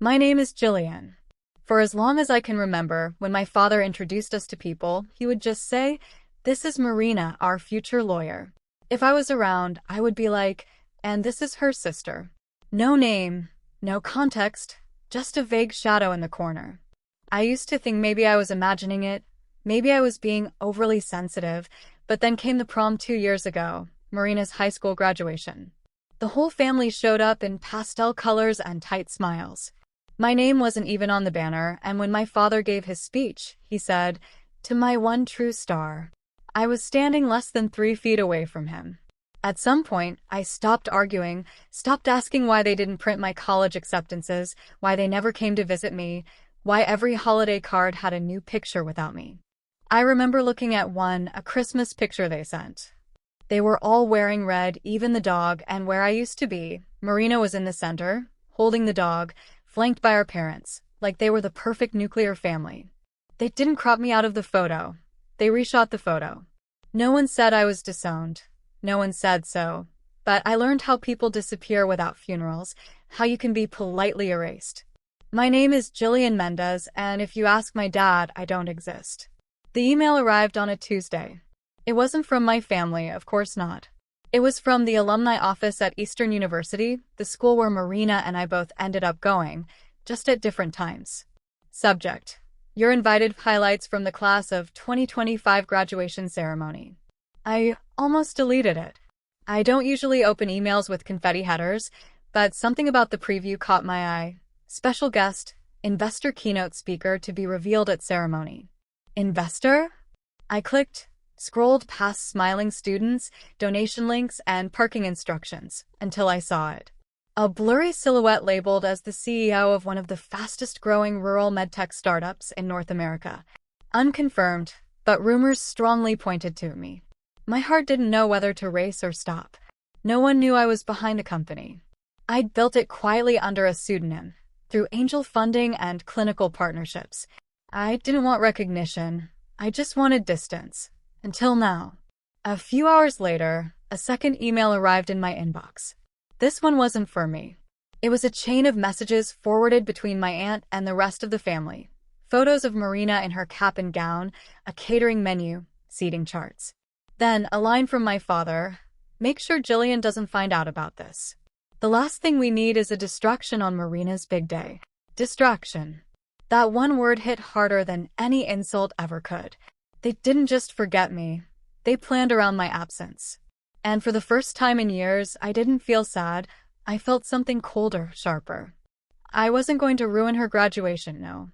My name is Jillian. For as long as I can remember, when my father introduced us to people, he would just say, "This is Marina, our future lawyer." If I was around, I would be like, "And this is her sister." No name, no context, just a vague shadow in the corner. I used to think maybe I was imagining it, maybe I was being overly sensitive, but then came the prom 2 years ago, Marina's high school graduation. The whole family showed up in pastel colors and tight smiles. My name wasn't even on the banner, and when my father gave his speech, he said, "To my one true star." I was standing less than 3 feet away from him. At some point, I stopped arguing, stopped asking why they didn't print my college acceptances, why they never came to visit me, why every holiday card had a new picture without me. I remember looking at a Christmas picture they sent. They were all wearing red, even the dog, and where I used to be, Marina was in the center, holding the dog, flanked by our parents, like they were the perfect nuclear family. They didn't crop me out of the photo. They reshot the photo. No one said I was disowned. No one said so. But I learned how people disappear without funerals, how you can be politely erased. My name is Jillian Mendez, and if you ask my dad, I don't exist. The email arrived on a Tuesday. It wasn't from my family, of course not. It was from the alumni office at Eastern University, the school where Marina and I both ended up going, just at different times. Subject: You're invited. Highlights from the class of 2025 graduation ceremony. I almost deleted it. I don't usually open emails with confetti headers, but something about the preview caught my eye. Special guest, investor keynote speaker to be revealed at ceremony. Investor? I clicked, scrolled past smiling students, donation links, and parking instructions, until I saw it. A blurry silhouette labeled as the CEO of one of the fastest-growing rural medtech startups in North America. Unconfirmed, but rumors strongly pointed to me. My heart didn't know whether to race or stop. No one knew I was behind a company. I'd built it quietly under a pseudonym, through angel funding and clinical partnerships. I didn't want recognition. I just wanted distance. Until now. A few hours later, a second email arrived in my inbox. This one wasn't for me. It was a chain of messages forwarded between my aunt and the rest of the family. Photos of Marina in her cap and gown, a catering menu, seating charts. Then, a line from my father: "Make sure Jillian doesn't find out about this. The last thing we need is a distraction on Marina's big day." Distraction. That one word hit harder than any insult ever could. They didn't just forget me. They planned around my absence. And for the first time in years, I didn't feel sad. I felt something colder, sharper. I wasn't going to ruin her graduation, no.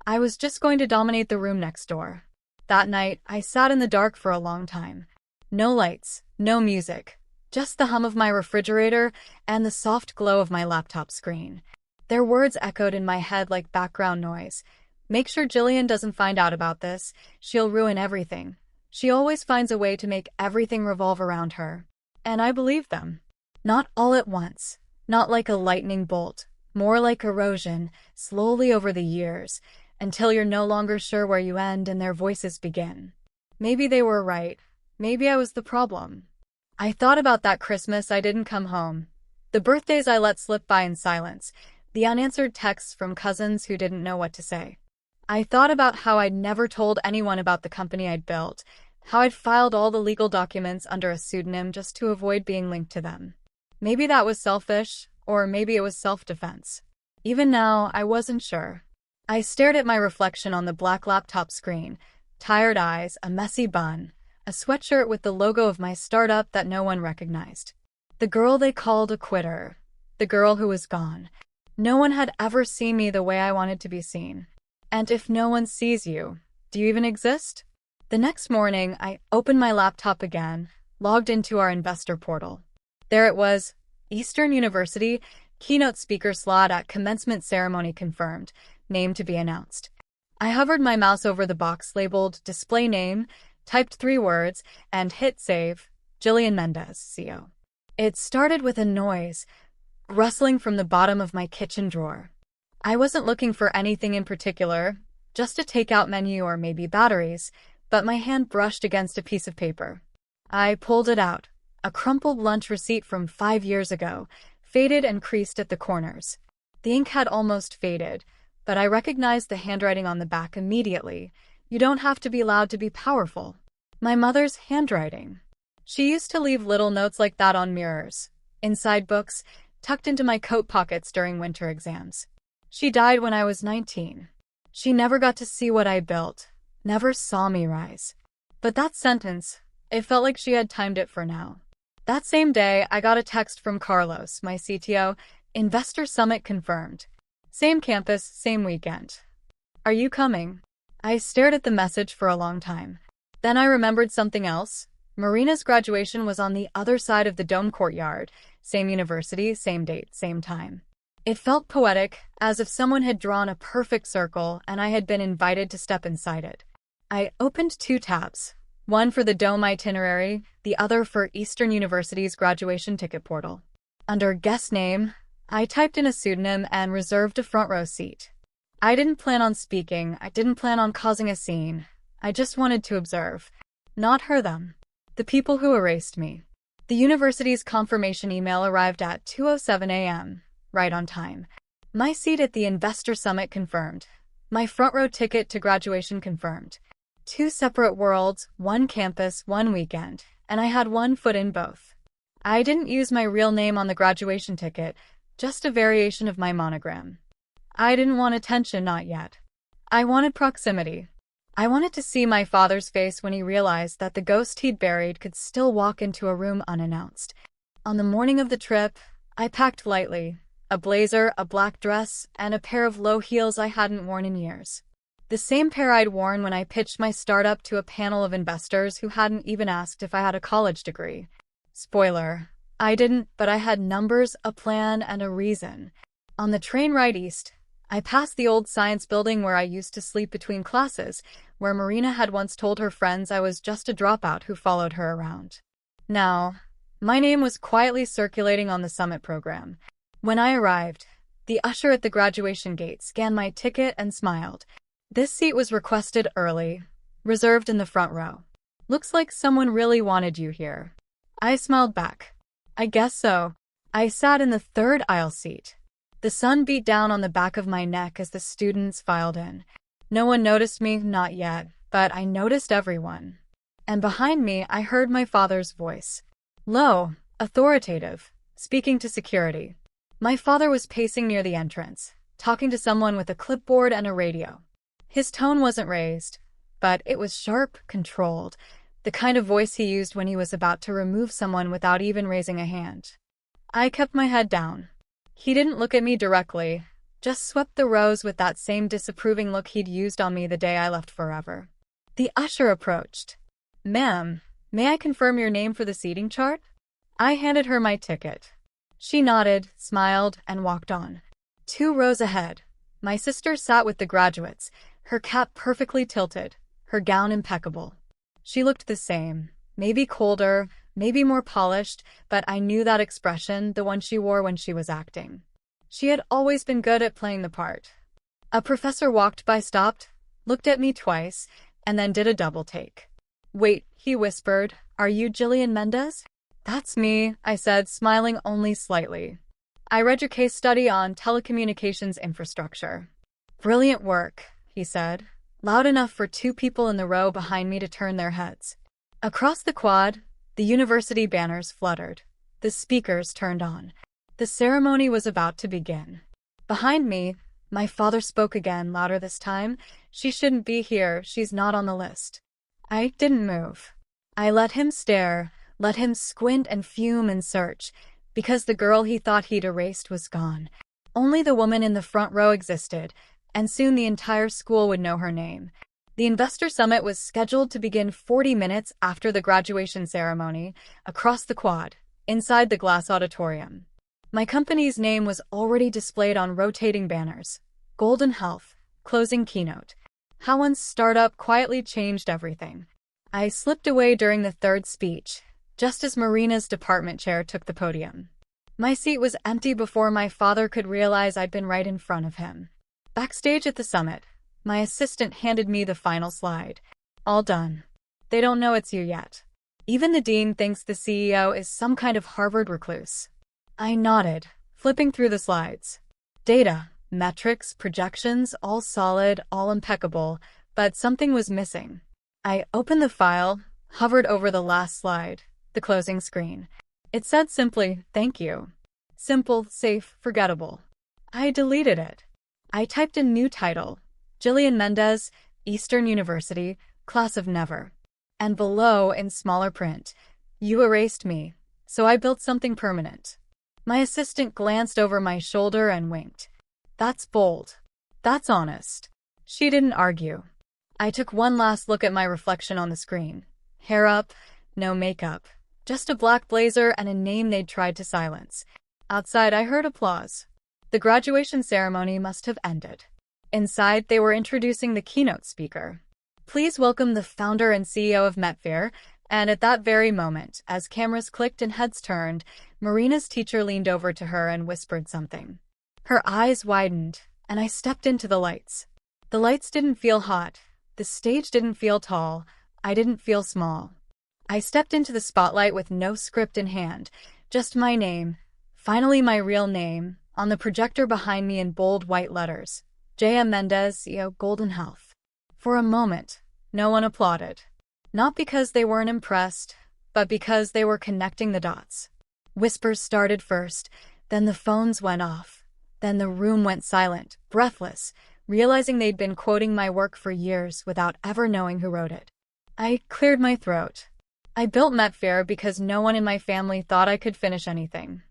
I was just going to dominate the room next door. That night, I sat in the dark for a long time. No lights, no music, just the hum of my refrigerator and the soft glow of my laptop screen. Their words echoed in my head like background noise. "Make sure Jillian doesn't find out about this. She'll ruin everything. She always finds a way to make everything revolve around her." And I believed them. Not all at once. Not like a lightning bolt. More like erosion, slowly over the years, until you're no longer sure where you end and their voices begin. Maybe they were right. Maybe I was the problem. I thought about that Christmas I didn't come home. The birthdays I let slip by in silence. The unanswered texts from cousins who didn't know what to say. I thought about how I'd never told anyone about the company I'd built, how I'd filed all the legal documents under a pseudonym just to avoid being linked to them. Maybe that was selfish, or maybe it was self-defense. Even now, I wasn't sure. I stared at my reflection on the black laptop screen, tired eyes, a messy bun, a sweatshirt with the logo of my startup that no one recognized. The girl they called a quitter. The girl who was gone. No one had ever seen me the way I wanted to be seen. And if no one sees you, do you even exist? The next morning, I opened my laptop again, logged into our investor portal. There it was, Eastern University, keynote speaker slot at commencement ceremony confirmed, name to be announced. I hovered my mouse over the box labeled display name, typed 3 words, and hit save, Jillian Mendez, CO. It started with a noise, rustling from the bottom of my kitchen drawer. I wasn't looking for anything in particular, just a takeout menu or maybe batteries, but my hand brushed against a piece of paper. I pulled it out, a crumpled lunch receipt from 5 years ago, faded and creased at the corners. The ink had almost faded, but I recognized the handwriting on the back immediately. You don't have to be loud to be powerful. My mother's handwriting. She used to leave little notes like that on mirrors, inside books, tucked into my coat pockets during winter exams. She died when I was 19. She never got to see what I built, never saw me rise. But that sentence, it felt like she had timed it for now. That same day, I got a text from Carlos, my CTO, Investor Summit confirmed. Same campus, same weekend. Are you coming? I stared at the message for a long time. Then I remembered something else. Marina's graduation was on the other side of the dome courtyard. Same university, same date, same time. It felt poetic, as if someone had drawn a perfect circle and I had been invited to step inside it. I opened 2 tabs, one for the dome itinerary, the other for Eastern University's graduation ticket portal. Under guest name, I typed in a pseudonym and reserved a front row seat. I didn't plan on speaking, I didn't plan on causing a scene. I just wanted to observe. Not her them. The people who erased me. The university's confirmation email arrived at 2:07 a.m., right on time. My seat at the Investor Summit confirmed. My front row ticket to graduation confirmed. 2 separate worlds, 1 campus, 1 weekend, and I had 1 foot in both. I didn't use my real name on the graduation ticket, just a variation of my monogram. I didn't want attention, not yet. I wanted proximity. I wanted to see my father's face when he realized that the ghost he'd buried could still walk into a room unannounced. On the morning of the trip, I packed lightly, a blazer, a black dress, and a pair of low heels I hadn't worn in years. The same pair I'd worn when I pitched my startup to a panel of investors who hadn't even asked if I had a college degree. Spoiler, I didn't, but I had numbers, a plan, and a reason. On the train ride east, I passed the old science building where I used to sleep between classes, where Marina had once told her friends I was just a dropout who followed her around. Now, my name was quietly circulating on the summit program. When I arrived, the usher at the graduation gate scanned my ticket and smiled. This seat was requested early, reserved in the front row. Looks like someone really wanted you here. I smiled back. I guess so. I sat in the 3rd aisle seat. The sun beat down on the back of my neck as the students filed in. No one noticed me, not yet, but I noticed everyone. And behind me, I heard my father's voice. Low, authoritative, speaking to security. My father was pacing near the entrance, talking to someone with a clipboard and a radio. His tone wasn't raised, but it was sharp, controlled, the kind of voice he used when he was about to remove someone without even raising a hand. I kept my head down. He didn't look at me directly, just swept the rows with that same disapproving look he'd used on me the day I left forever. The usher approached. Ma'am, may I confirm your name for the seating chart? I handed her my ticket. She nodded, smiled, and walked on. 2 rows ahead, my sister sat with the graduates, her cap perfectly tilted, her gown impeccable. She looked the same, maybe colder, maybe more polished, but I knew that expression, the one she wore when she was acting. She had always been good at playing the part. A professor walked by, stopped, looked at me twice, and then did a double take. Wait, he whispered, are you Jillian Mendez? That's me, I said, smiling only slightly. I read your case study on telecommunications infrastructure. Brilliant work, he said, loud enough for 2 people in the row behind me to turn their heads. Across the quad, the university banners fluttered. The speakers turned on. The ceremony was about to begin. Behind me, my father spoke again, louder this time. She shouldn't be here, she's not on the list. I didn't move. I let him stare, let him squint and fume and search, because the girl he thought he'd erased was gone. Only the woman in the front row existed, and soon the entire school would know her name. The Investor Summit was scheduled to begin 40 minutes after the graduation ceremony, across the quad, inside the glass auditorium. My company's name was already displayed on rotating banners. Golden Health, closing keynote. How one startup quietly changed everything. I slipped away during the 3rd speech, just as Marina's department chair took the podium. My seat was empty before my father could realize I'd been right in front of him. Backstage at the summit, my assistant handed me the final slide. All done. They don't know it's you yet. Even the dean thinks the CEO is some kind of Harvard recluse. I nodded, flipping through the slides. Data, metrics, projections, all solid, all impeccable, but something was missing. I opened the file, hovered over the last slide, the closing screen. It said simply, "Thank you." Simple, safe, forgettable. I deleted it. I typed in new title, Jillian Mendez, Eastern University, class of never. And below, in smaller print, "You erased me, so I built something permanent." My assistant glanced over my shoulder and winked. "That's bold. That's honest." She didn't argue. I took one last look at my reflection on the screen. Hair up, no makeup, just a black blazer and a name they'd tried to silence. Outside, I heard applause. The graduation ceremony must have ended. Inside, they were introducing the keynote speaker. "Please welcome the founder and CEO of Metfair." And at that very moment, as cameras clicked and heads turned, Marina's teacher leaned over to her and whispered something. Her eyes widened, and I stepped into the lights. The lights didn't feel hot. The stage didn't feel tall. I didn't feel small. I stepped into the spotlight with no script in hand, just my name, finally my real name, on the projector behind me in bold white letters. J.M. Mendez, CEO, Golden Health. For a moment, no one applauded. Not because they weren't impressed, but because they were connecting the dots. Whispers started first, then the phones went off. Then the room went silent, breathless, realizing they'd been quoting my work for years without ever knowing who wrote it. I cleared my throat. I built Metfair because no one in my family thought I could finish anything.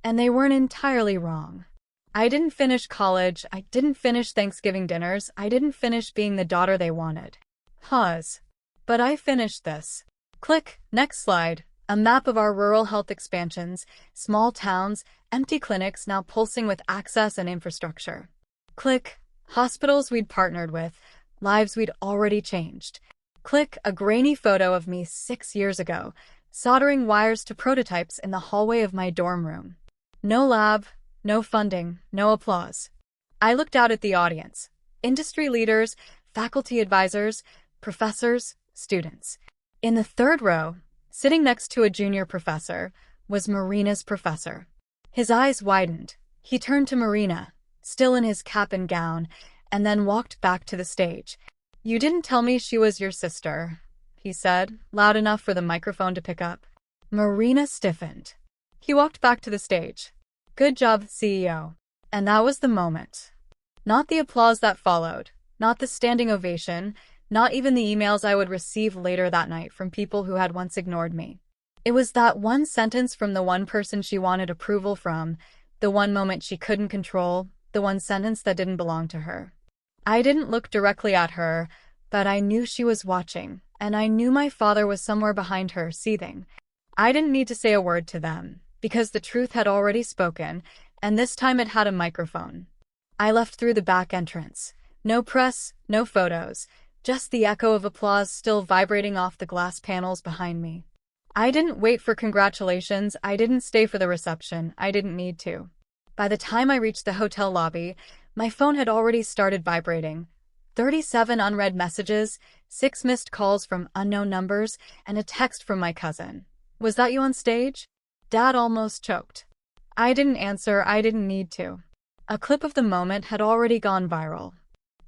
And they weren't entirely wrong. I didn't finish college, I didn't finish Thanksgiving dinners, I didn't finish being the daughter they wanted. Pause. But I finished this. Click, next slide. A map of our rural health expansions, small towns, empty clinics now pulsing with access and infrastructure. Click, hospitals we'd partnered with, lives we'd already changed. Click, a grainy photo of me 6 years ago, soldering wires to prototypes in the hallway of my dorm room. No lab, no funding, no applause. I looked out at the audience. Industry leaders, faculty advisors, professors, students. In the third row, sitting next to a junior professor, was Marina's professor. His eyes widened. He turned to Marina, still in his cap and gown, and then walked back to the stage. "You didn't tell me she was your sister," he said, loud enough for the microphone to pick up. Marina stiffened. He walked back to the stage. "Good job, CEO." And that was the moment. Not the applause that followed, not the standing ovation, not even the emails I would receive later that night from people who had once ignored me. It was that one sentence from the one person she wanted approval from, the one moment she couldn't control, the one sentence that didn't belong to her. I didn't look directly at her, but I knew she was watching, and I knew my father was somewhere behind her, seething. I didn't need to say a word to them, because the truth had already spoken, and this time it had a microphone. I left through the back entrance. No press, no photos, just the echo of applause still vibrating off the glass panels behind me. I didn't wait for congratulations, I didn't stay for the reception, I didn't need to. By the time I reached the hotel lobby, my phone had already started vibrating. 37 unread messages, 6 missed calls from unknown numbers, and a text from my cousin. "Was that you on stage?" Dad almost choked. I didn't answer, I didn't need to. A clip of the moment had already gone viral.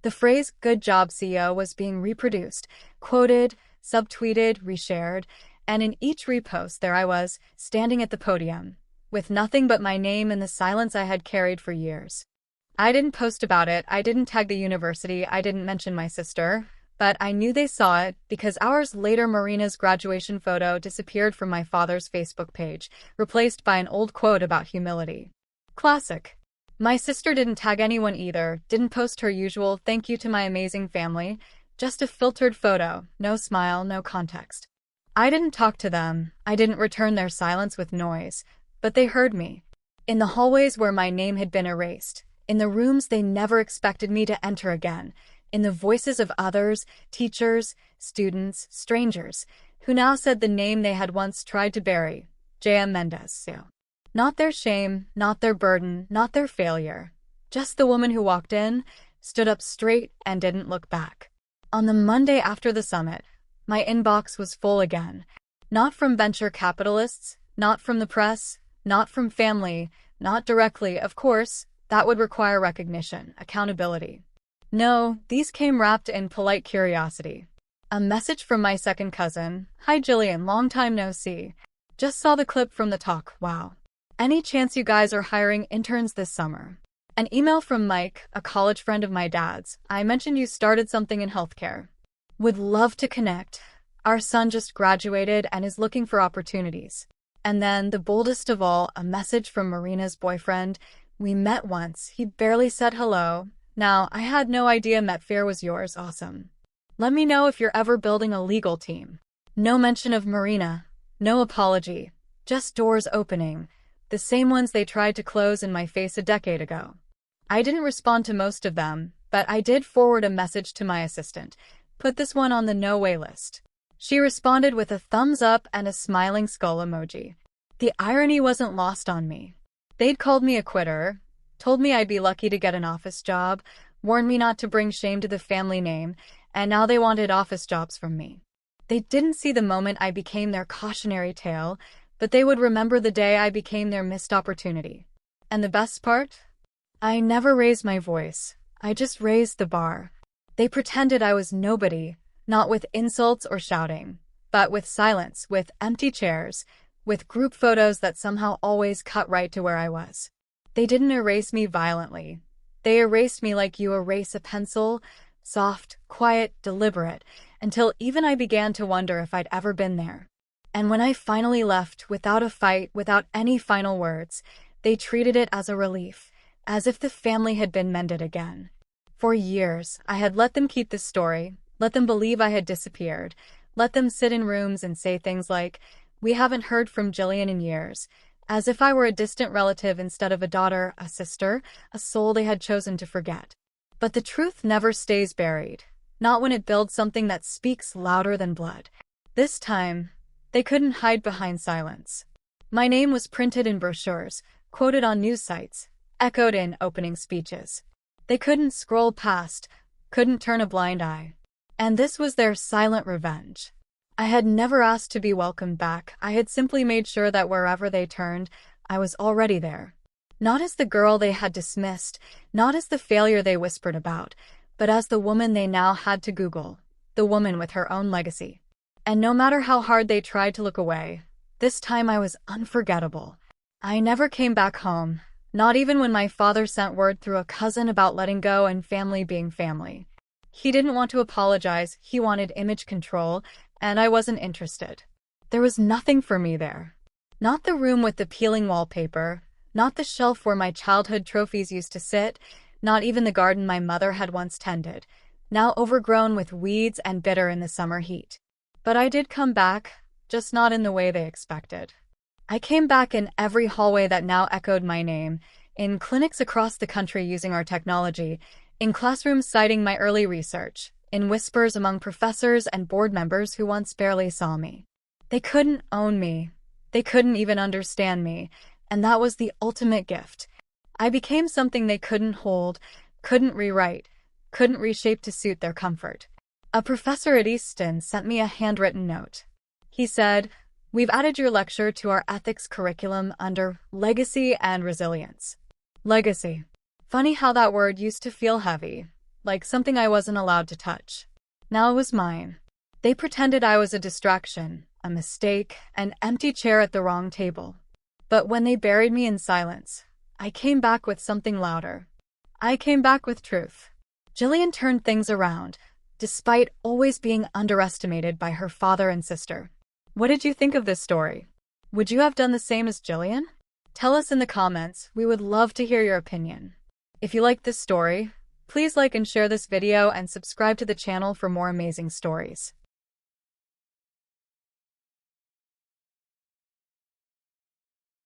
The phrase, "Good job, CEO," was being reproduced, quoted, subtweeted, reshared, and in each repost there I was, standing at the podium, with nothing but my name and the silence I had carried for years. I didn't post about it, I didn't tag the university, I didn't mention my sister, but I knew they saw it because hours later Marina's graduation photo disappeared from my father's Facebook page, replaced by an old quote about humility. Classic. My sister didn't tag anyone either, didn't post her usual "thank you to my amazing family," just a filtered photo, no smile, no context. I didn't talk to them, I didn't return their silence with noise, but they heard me. In the hallways where my name had been erased, in the rooms they never expected me to enter again, in the voices of others, teachers, students, strangers, who now said the name they had once tried to bury, J.M. Mendez. Not their shame, not their burden, not their failure. Just the woman who walked in, stood up straight, and didn't look back. On the Monday after the summit, my inbox was full again. Not from venture capitalists, not from the press, not from family, not directly, of course. That would require recognition, accountability. No, these came wrapped in polite curiosity. A message from my second cousin. Hi Jillian, long time no see. Just saw the clip from the talk, wow. Any chance you guys are hiring interns this summer? An email from Mike, a college friend of my dad's. I mentioned you started something in healthcare. Would love to connect. Our son just graduated and is looking for opportunities. And then, the boldest of all, a message from Marina's boyfriend. We met once. He barely said hello. Now, I had no idea Metfair was yours. Awesome. Let me know if you're ever building a legal team. No mention of Marina. No apology. Just doors opening. The same ones they tried to close in my face a decade ago. I didn't respond to most of them, but I did forward a message to my assistant. Put this one on the no-way list. She responded with a thumbs up and a smiling skull emoji. The irony wasn't lost on me. They'd called me a quitter, told me I'd be lucky to get an office job, warned me not to bring shame to the family name, and now they wanted office jobs from me. They didn't see the moment I became their cautionary tale, but they would remember the day I became their missed opportunity. And the best part? I never raised my voice. I just raised the bar. They pretended I was nobody, not with insults or shouting, but with silence, with empty chairs, with group photos that somehow always cut right to where I was. They didn't erase me violently. They erased me like you erase a pencil, soft, quiet, deliberate, until even I began to wonder if I'd ever been there. And when I finally left, without a fight, without any final words, they treated it as a relief, as if the family had been mended again. For years, I had let them keep this story, let them believe I had disappeared, let them sit in rooms and say things like, "We haven't heard from Jillian in years," as if I were a distant relative instead of a daughter, a sister, a soul they had chosen to forget. But the truth never stays buried, not when it builds something that speaks louder than blood. This time, they couldn't hide behind silence. My name was printed in brochures, quoted on news sites, echoed in opening speeches. They couldn't scroll past, couldn't turn a blind eye. And this was their silent revenge. I had never asked to be welcomed back. I had simply made sure that wherever they turned, I was already there. Not as the girl they had dismissed, not as the failure they whispered about, but as the woman they now had to Google, the woman with her own legacy. And no matter how hard they tried to look away, this time I was unforgettable. I never came back home, not even when my father sent word through a cousin about letting go and family being family. He didn't want to apologize, he wanted image control, and I wasn't interested. There was nothing for me there. Not the room with the peeling wallpaper, not the shelf where my childhood trophies used to sit, not even the garden my mother had once tended, now overgrown with weeds and bitter in the summer heat. But I did come back, just not in the way they expected. I came back in every hallway that now echoed my name, in clinics across the country using our technology, in classrooms citing my early research, in whispers among professors and board members who once barely saw me. They couldn't own me. They couldn't even understand me, and that was the ultimate gift. I became something they couldn't hold, couldn't rewrite, couldn't reshape to suit their comfort. A professor at Easton sent me a handwritten note. He said, "We've added your lecture to our ethics curriculum under legacy and resilience." Legacy. Funny how that word used to feel heavy, like something I wasn't allowed to touch. Now it was mine. They pretended I was a distraction, a mistake, an empty chair at the wrong table. But when they buried me in silence, I came back with something louder. I came back with truth. Jillian turned things around, despite always being underestimated by her father and sister. What did you think of this story? Would you have done the same as Jillian? Tell us in the comments. We would love to hear your opinion. If you liked this story, please like and share this video and subscribe to the channel for more amazing stories.